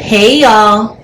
Hey y'all.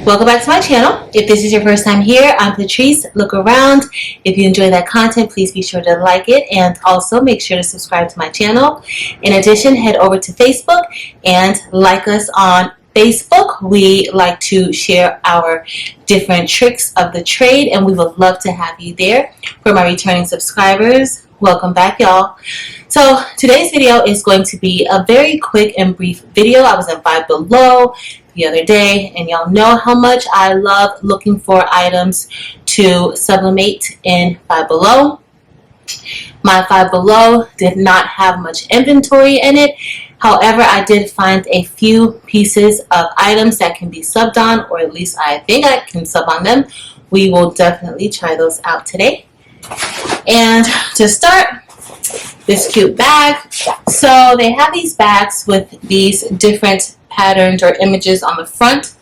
Welcome back to my channel. If this is your first time here, I'm Patrice. Look around. If you enjoy that content, please be sure to like it and also make sure to subscribe to my channel. In addition, head over to Facebook and like us on Facebook. We like to share our different tricks of the trade and we would love to have you there. For my returning subscribers, welcome back y'all. So today's video is going to be a very quick and brief video. I was in Five Below the other day and y'all know how much I love looking for items to sublimate in Five Below. My Five Below did not have much inventory in it. However, I did find a few pieces of items that can be subbed on, or at least I think I can sub on them. We will definitely try those out today. And to start, this cute bag. So they have these bags with these different patterns or images on the front.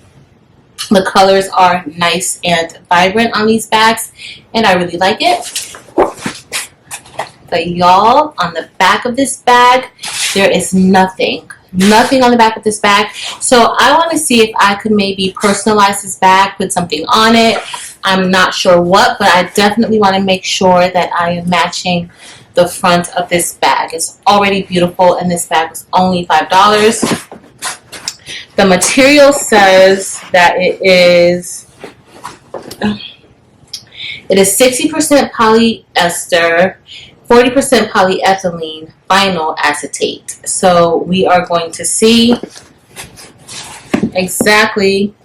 The colors are nice and vibrant on these bags and I really like it. But y'all, on the back of this bag, there is nothing on the back of this bag. So I want to see if I could maybe personalize this bag, put something on it. I'm not sure what, but I definitely want to make sure that I am matching the front of this bag. It's already beautiful and this bag was only $5. The material says that it is 60% polyester, 40% polyethylene vinyl acetate. So we are going to see exactly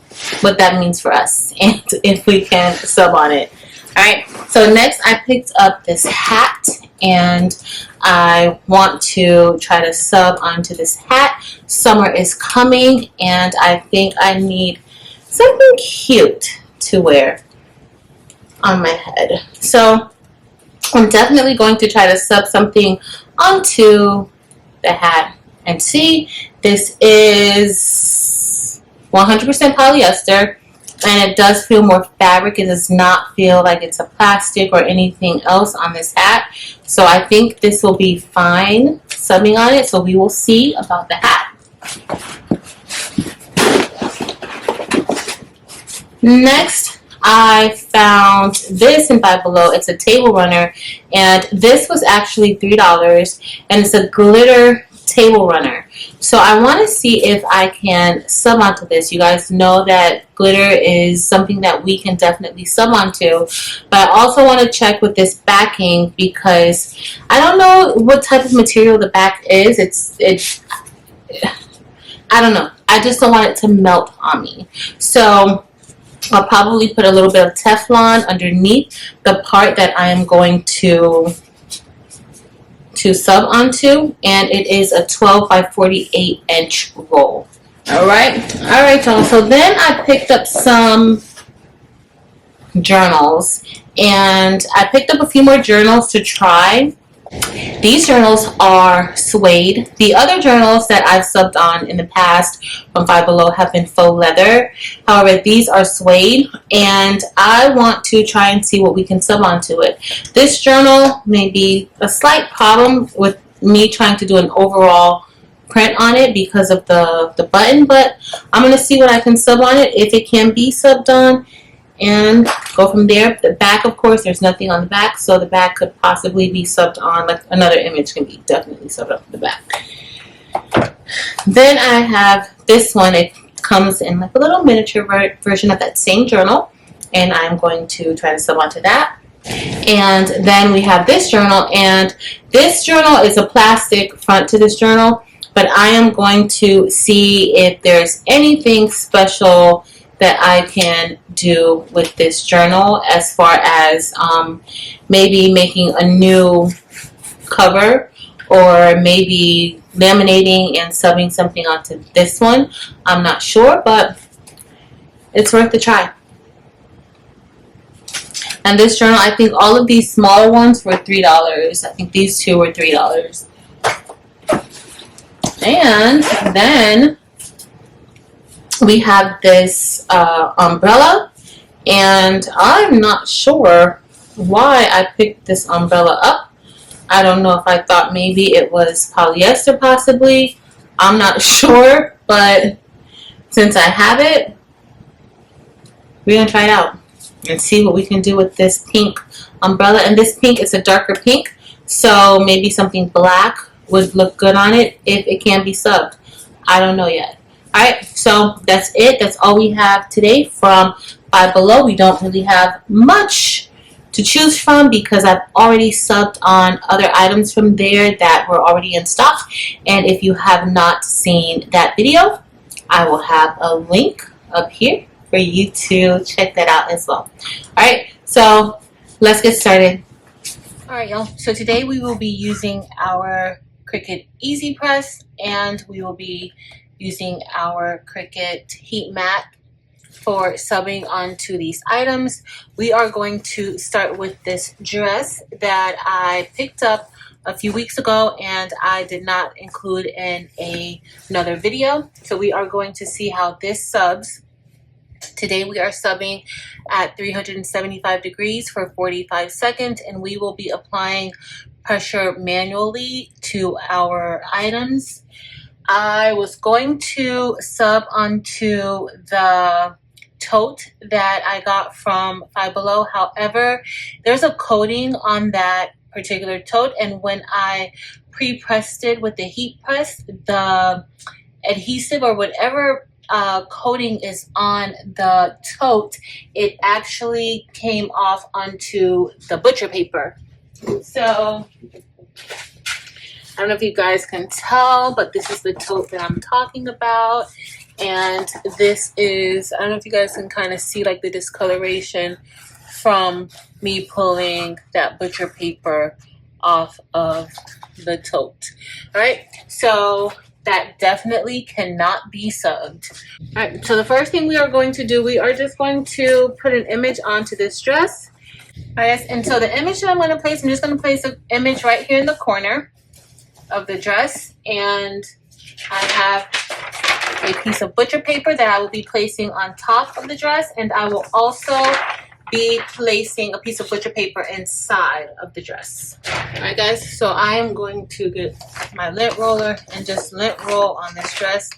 what that means for us and if we can sub on it. Alright, so next I picked up this hat and I want to try to sub onto this hat. Summer is coming and I think I need something cute to wear on my head. So I'm definitely going to try to sub something onto the hat and see. This is 100% polyester and it does feel more fabric. It does not feel like it's a plastic or anything else on this hat. So I think this will be fine subbing on it. So we will see about the hat. Next, I found this in Five Below. It's a table runner and this was actually $3 and it's a glitter table runner. So I want to see if I can sub onto this. You guys know that glitter is something that we can definitely sub onto, but I also want to check with this backing because I don't know what type of material the back is. It's I don't know. I just don't want it to melt on me. So I'll probably put a little bit of Teflon underneath the part that I am going to sub onto, and it is a 12 by 48 inch roll. Alright y'all, so then I picked up some journals and I picked up a few more journals to try. These journals are suede. The other journals that I've subbed on in the past from Five Below have been faux leather. However, these are suede and I want to try and see what we can sub onto it. This journal may be a slight problem with me trying to do an overall print on it because of the button, but I'm going to see what I can sub on it, if it can be subbed on, and go from there. The back, of course, there's nothing on the back, so the back could possibly be subbed on, like another image can be definitely subbed on the back. Then I have this one. It comes in like a little miniature version of that same journal, and I'm going to try to sub onto that. And then we have this journal, and this journal is a plastic front to this journal, but I am going to see if there's anything special that I can do with this journal as far as maybe making a new cover or maybe laminating and subbing something onto this one. I'm not sure, but it's worth a try. And this journal, I think all of these smaller ones were $3. I think these two were $3. And then we have this umbrella, and I'm not sure why I picked this umbrella up. I don't know if I thought maybe it was polyester possibly. I'm not sure, but since I have it, we're going to try it out and see what we can do with this pink umbrella. And this pink is a darker pink, so maybe something black would look good on it if it can be subbed. I don't know yet. Alright, so that's it. That's all we have today from Five Below. We don't really have much to choose from because I've already subbed on other items from there that were already in stock. And if you have not seen that video, I will have a link up here for you to check that out as well. Alright, so let's get started. Alright, y'all. So today we will be using our Cricut Easy Press, and we will be using our Cricut Heat Mat for subbing onto these items. We are going to start with this dress that I picked up a few weeks ago and I did not include in another video. So we are going to see how this subs. Today we are subbing at 375 degrees for 45 seconds, and we will be applying pressure manually to our items. I was going to sub onto the tote that I got from Five Below. However, there's a coating on that particular tote, and when I pre-pressed it with the heat press, the adhesive or whatever coating is on the tote, it actually came off onto the butcher paper. So I don't know if you guys can tell, but this is the tote that I'm talking about. And this is, I don't know if you guys can kind of see like the discoloration from me pulling that butcher paper off of the tote. All right, so that definitely cannot be subbed. All right, so the first thing we are going to do, we are just going to put an image onto this dress. All right, and so the image that I'm going to place, I'm just going to place an image right here in the corner of the dress, and I have a piece of butcher paper that I will be placing on top of the dress, and I will also be placing a piece of butcher paper inside of the dress. All right, guys, so I am going to get my lint roller and just lint roll on this dress.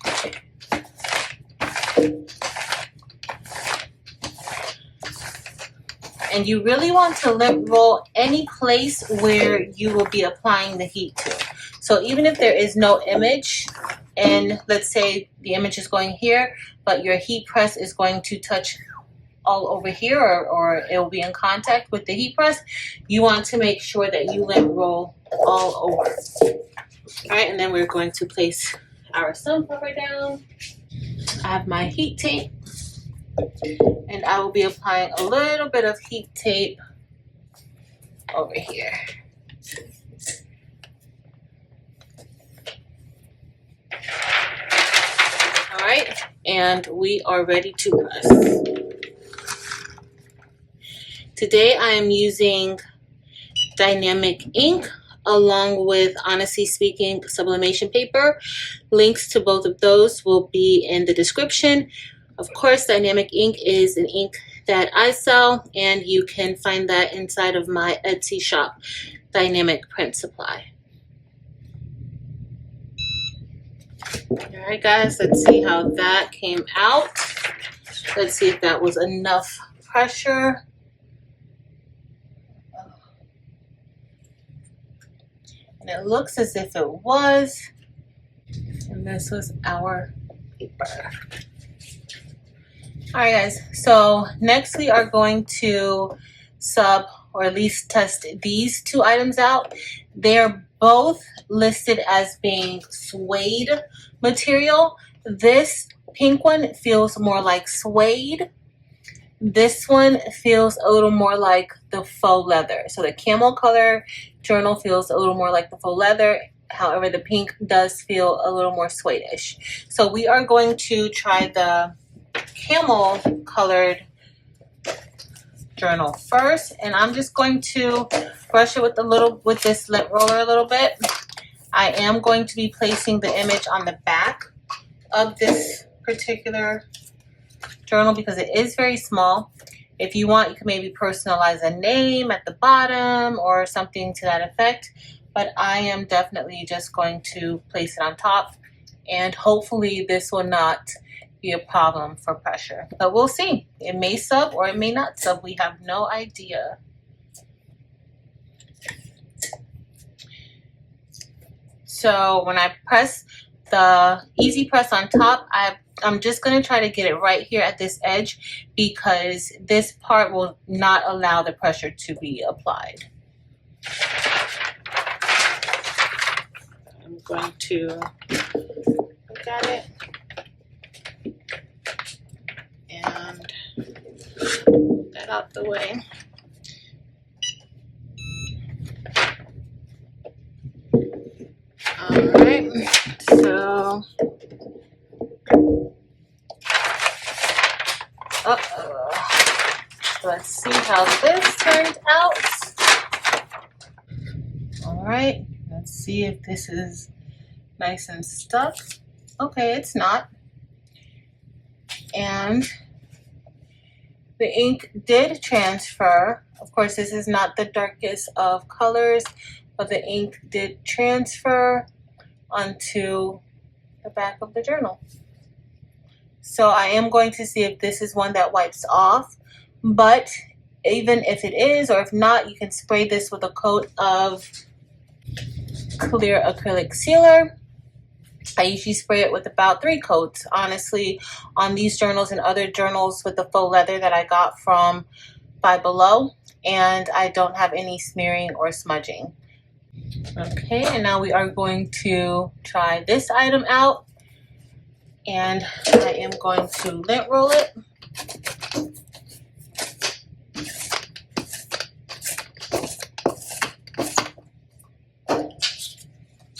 And you really want to lint roll any place where you will be applying the heat to. So even if there is no image, and let's say the image is going here, but your heat press is going to touch all over here, or it will be in contact with the heat press, you want to make sure that you lint roll all over. All right, and then we're going to place our sunflower down. I have my heat tape, and I will be applying a little bit of heat tape over here. All right, and we are ready to press. Today I am using dynamic ink along with, honestly speaking, sublimation paper. Links to both of those will be in the description. Of course, dynamic ink is an ink that I sell, and you can find that inside of my Etsy shop, Dynamic Print Supply. All right, guys, let's see how that came out. Let's see if that was enough pressure. And it looks as if it was. And this was our paper. All right, guys, so next we are going to sub, or at least test, these two items out. They're both listed as being suede material. This pink one feels more like suede. This one feels a little more like the faux leather. So the camel color journal feels a little more like the faux leather. However, the pink does feel a little more suede-ish. So we are going to try the camel colored journal first, and I'm just going to brush it with this lint roller a little bit. I am going to be placing the image on the back of this particular journal because it is very small. If you want, you can maybe personalize a name at the bottom or something to that effect, but I am definitely just going to place it on top, and hopefully this will not be a problem for pressure, but we'll see. It may sub or it may not sub. We have no idea. So when I press the easy press on top, I'm just going to try to get it right here at this edge because this part will not allow the pressure to be applied. I'm going to look at it and get that out the way. All right, so let's see how this turned out. All right, let's see if this is nice and stuck. Okay, it's not. And the ink did transfer. Of course, this is not the darkest of colors, but the ink did transfer onto the back of the journal. So I am going to see if this is one that wipes off, but even if it is, or if not, you can spray this with a coat of clear acrylic sealer. I usually spray it with about 3 coats, honestly, on these journals and other journals with the faux leather that I got from Five Below, and I don't have any smearing or smudging. Okay, and now we are going to try this item out, and I am going to lint roll it.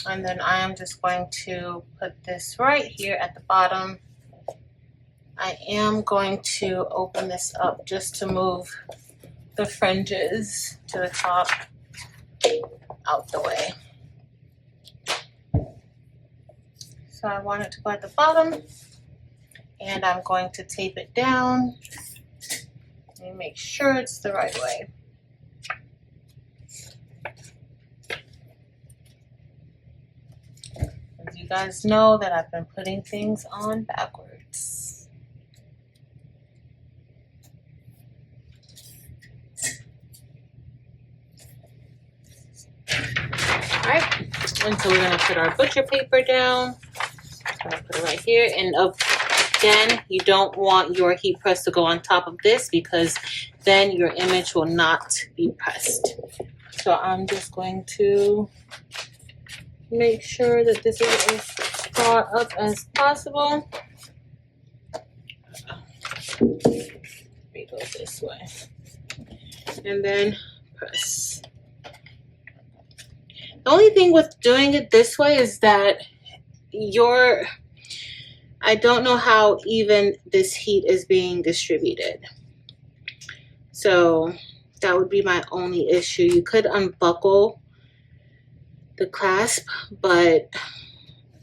And then I am just going to put this right here at the bottom. I am going to open this up just to move the fringes to the top out the way. So I want it to go at the bottom, and I'm going to tape it down and make sure it's the right way. As you guys know that I've been putting things on backwards. Alright, and so we're going to put our butcher paper down. I'm going to put it right here. And again, you don't want your heat press to go on top of this because then your image will not be pressed. So I'm just going to make sure that this is as far up as possible. Let me go this way. And then press. The only thing with doing it this way is that I don't know how even this heat is being distributed. So that would be my only issue. You could unbuckle the clasp, but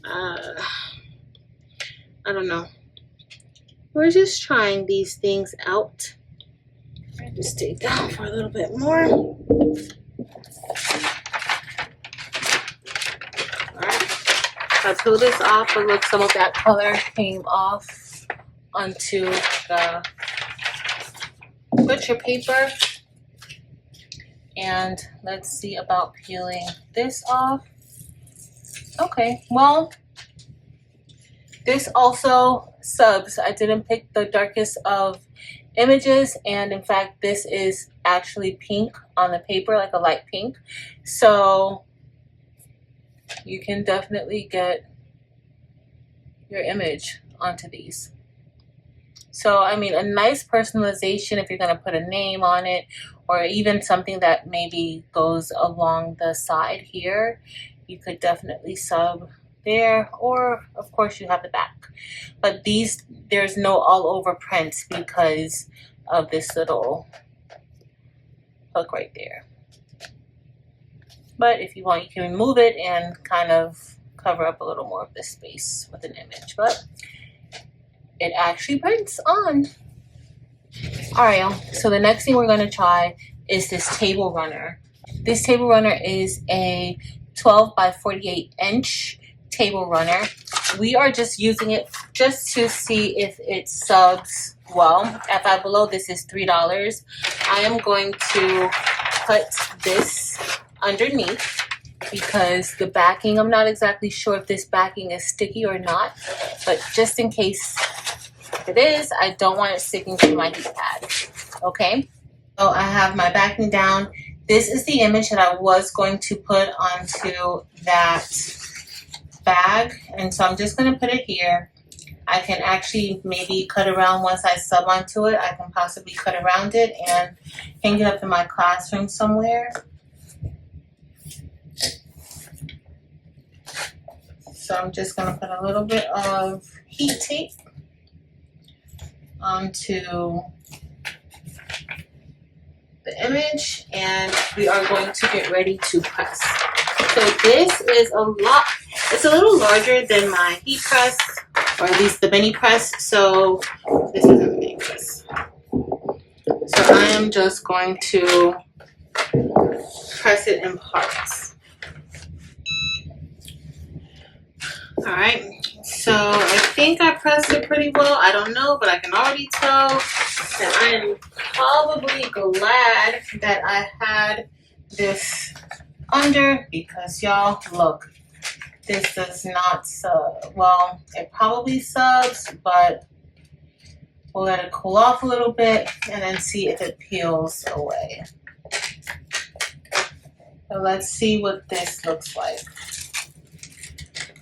I don't know. We're just trying these things out. I just stay down for a little bit more. I peel this off, but look, some of that color came off onto the butcher paper. And let's see about peeling this off. Okay, well, this also subs. I didn't pick the darkest of images, and in fact, this is actually pink on the paper, like a light pink. So you can definitely get your image onto these. So, I mean, a nice personalization if you're going to put a name on it, or even something that maybe goes along the side here, you could definitely sub there, or of course you have the back. But these, there's no all over prints because of this little hook right there. but if you want, you can remove it and kind of cover up a little more of this space with an image, but it actually prints on. All right, so the next thing we're going to try is this table runner. This table runner is a 12 by 48 inch table runner. We are just using it just to see if it subs well. At Five Below, this is $3. I am going to put this underneath because the backing, I'm not exactly sure if this backing is sticky or not, but just in case it is, I don't want it sticking to my heat pad. Okay, so I have my backing down. This is the image that I was going to put onto that bag, and so I'm just going to put it here. I can actually maybe cut around once I sub onto it. I can possibly cut around it and hang it up in my classroom somewhere. So I'm just going to put a little bit of heat tape onto the image, and we are going to get ready to press. So this is a lot, it's a little larger than my heat press, or at least the mini press. So this isn't the mini press. So I am just going to press it in parts. All right, so I think I pressed it pretty well. I don't know, but I can already tell that I am probably glad that I had this under, because y'all, look, this does not sub. Well, it probably subs, but we'll let it cool off a little bit and then see if it peels away. So let's see what this looks like.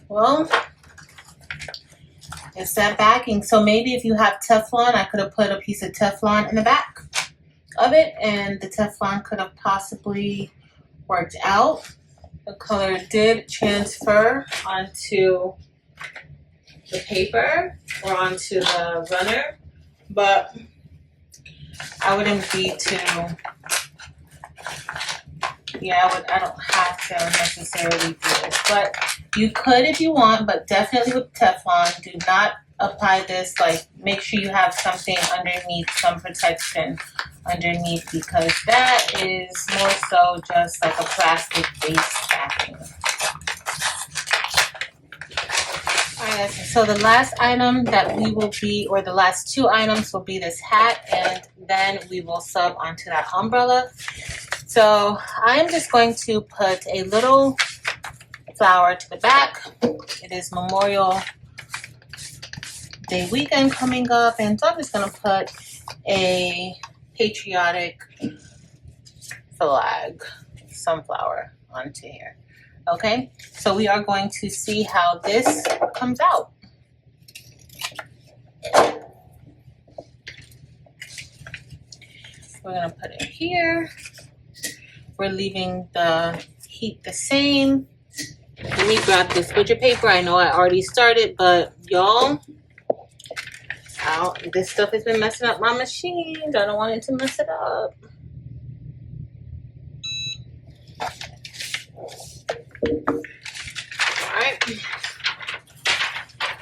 Well, it's that backing. So maybe if you have Teflon, I could have put a piece of Teflon in the back of it, and the Teflon could have possibly worked out. The color did transfer onto the paper or onto the runner, but I wouldn't be too, I don't have to necessarily do this, but you could if you want, but definitely with Teflon, do not apply this. Like, make sure you have something underneath, some protection underneath, because that is more so just like a plastic base backing. Alright, so the last item that we will be, or the last two items will be this hat, and then we will sub onto that umbrella. So I'm just going to put a little flower to the back. It is Memorial Day weekend coming up, and so I'm just going to put a patriotic flag, sunflower, onto here. Okay, so we are going to see how this comes out. We're going to put it here. We're leaving the heat the same. Let me grab this butcher paper. I know I already started, but y'all, this stuff has been messing up my machine. I don't want it to mess it up. Alright.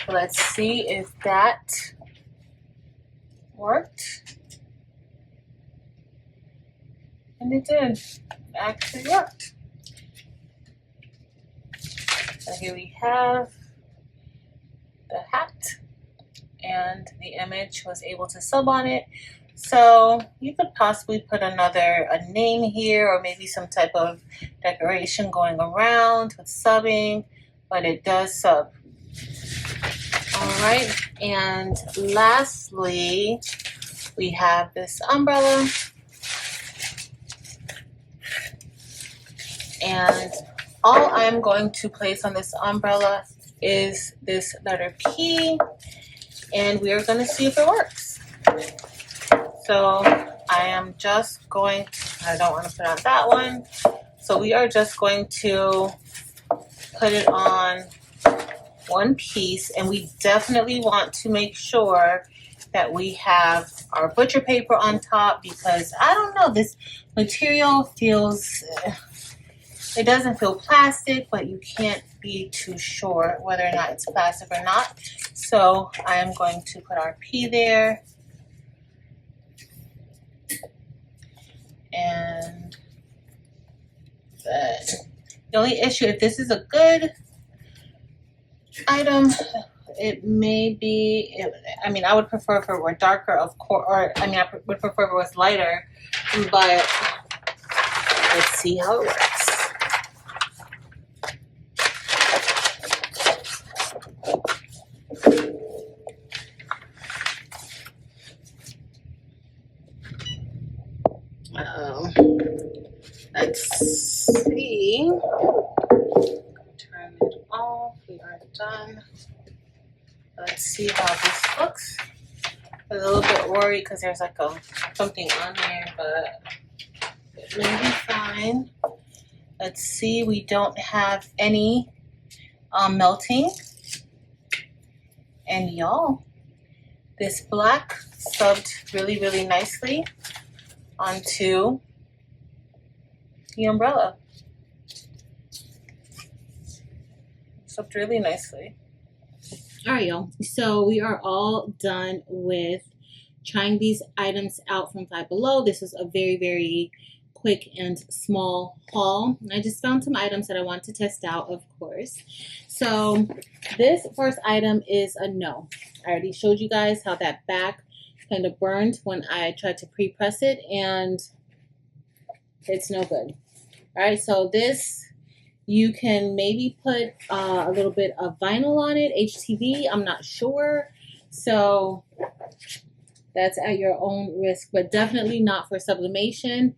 Let's see if that worked. And it did. It actually worked. So here we have the hat, and the image was able to sub on it. So you could possibly put a name here, or maybe some type of decoration going around with subbing, but it does sub. All right, and lastly, we have this umbrella, and all I'm going to place on this umbrella is this letter P, and we are going to see if it works. So I am just going to, I don't want to put on that one, so we are just going to put it on one piece, and we definitely want to make sure that we have our butcher paper on top, because I don't know, this material feels It doesn't feel plastic, but you can't be too sure whether or not it's plastic or not. So I am going to put our P there. And then the only issue, if this is a good item, it may be, I mean, I would prefer if it were darker, of course, or I mean, I would prefer if it was lighter, but let's see how it works. Let's see. Turn it off. We are done. Let's see how this looks. I'm a little bit worried because there's like something on there, but it may be fine. Let's see. We don't have any melting. And y'all, this black subbed really, really nicely onto the umbrella. Subbed really nicely. All right, y'all. So we are all done with trying these items out from Five Below. This is a very, very quick and small haul. I just found some items that I want to test out, of course. So this first item is a no. I already showed you guys how that back kind of burned when I tried to pre-press it, and it's no good. All right, so this, you can maybe put a little bit of vinyl on it, HTV, I'm not sure. So that's at your own risk, but definitely not for sublimation.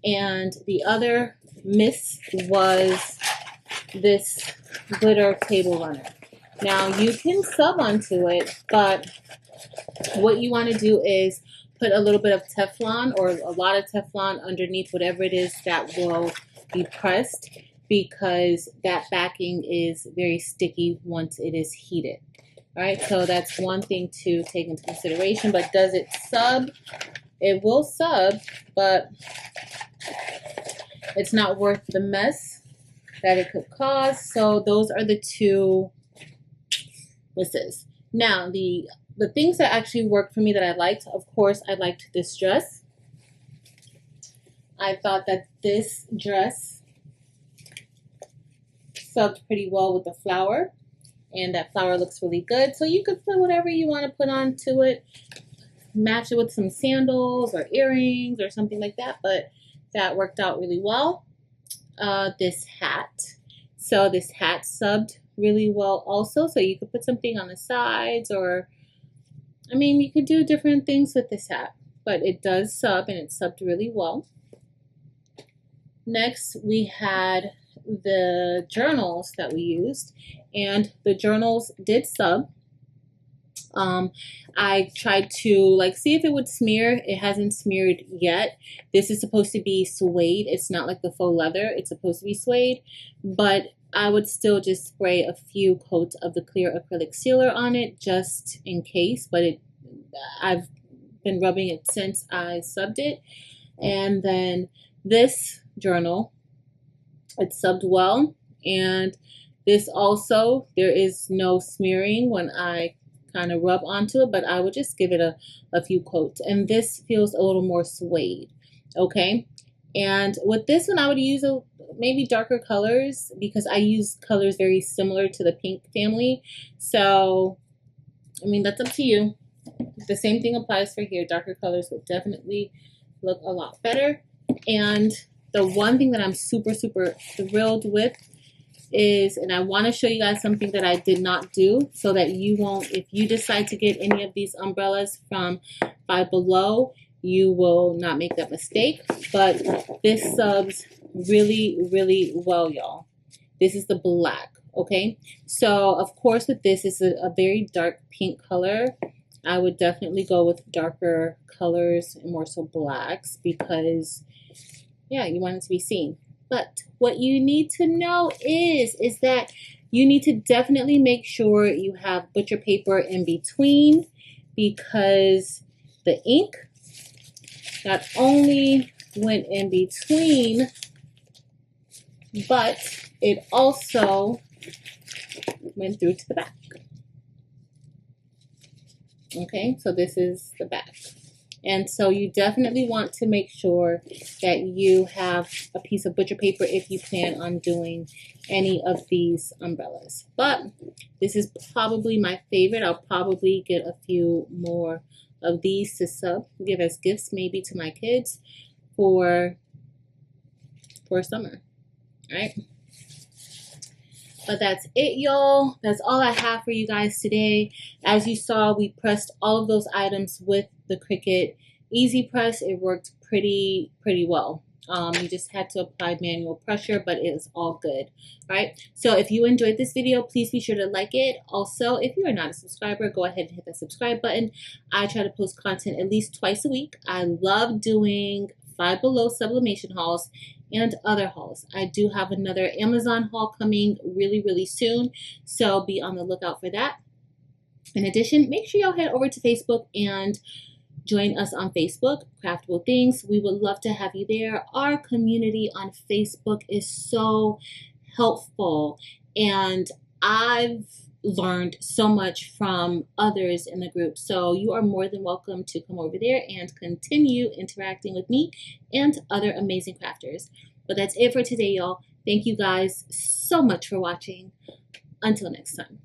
And the other miss was this glitter table runner. Now you can sub onto it, but what you want to do is put a little bit of Teflon or a lot of Teflon underneath whatever it is that will be pressed, because that backing is very sticky once it is heated. All right, so that's one thing to take into consideration. But does it sub? It will sub, but it's not worth the mess that it could cause. So those are the two misses. Now, the things that actually worked for me that I liked, of course, I liked this dress. I thought that this dress subbed pretty well with the flower, and that flower looks really good. So you could put whatever you want to put onto it, match it with some sandals or earrings or something like that, but that worked out really well. This hat. So this hat subbed really well also, so you could put something on the sides, or I mean, you could do different things with this hat, but it does sub, and it subbed really well. Next, we had the journals that we used, and the journals did sub. I tried to see if it would smear. It hasn't smeared yet. This is supposed to be suede. It's not like the faux leather. It's supposed to be suede, but I would still just spray a few coats of the clear acrylic sealer on it just in case, but I've been rubbing it since I subbed it. And then this journal, it subbed well, and this also, there is no smearing when I kind of rub onto it, but I would just give it a few coats. And this feels a little more suede, okay? And with this one, I would use maybe darker colors, because I use colors very similar to the pink family. So, I mean, that's up to you. The same thing applies for here. Darker colors would definitely look a lot better. And the one thing that I'm super, super thrilled with is, and I want to show you guys something that I did not do, so that you won't, if you decide to get any of these umbrellas from Five Below, you will not make that mistake. But this subs really, really well, y'all. This is the black, okay? So, of course, with this, it's a very dark pink color. I would definitely go with darker colors and more so blacks, because, yeah, you want it to be seen. But what you need to know is that you need to definitely make sure you have butcher paper in between, because the ink not only went in between but it also went through to the back. Okay, so this is the back. And so you definitely want to make sure that you have a piece of butcher paper if you plan on doing any of these umbrellas. But this is probably my favorite. I'll probably get a few more of these to give as gifts maybe to my kids for summer. All right. But that's it, y'all. That's all I have for you guys today. As you saw, we pressed all of those items with the Cricut Easy Press. It worked pretty well. You just had to apply manual pressure, but it is all good. All right. So if you enjoyed this video, please be sure to like it. Also, if you are not a subscriber, go ahead and hit that subscribe button. I try to post content at least twice a week. I love doing Five Below sublimation hauls and other hauls. I do have another Amazon haul coming really soon, so be on the lookout for that. In addition, make sure y'all head over to Facebook and join us on Facebook, Craftable Things. We would love to have you there. Our community on Facebook is so helpful, and I've learned so much from others in the group. So you are more than welcome to come over there and continue interacting with me and other amazing crafters. But that's it for today, y'all. Thank you guys so much for watching. Until next time.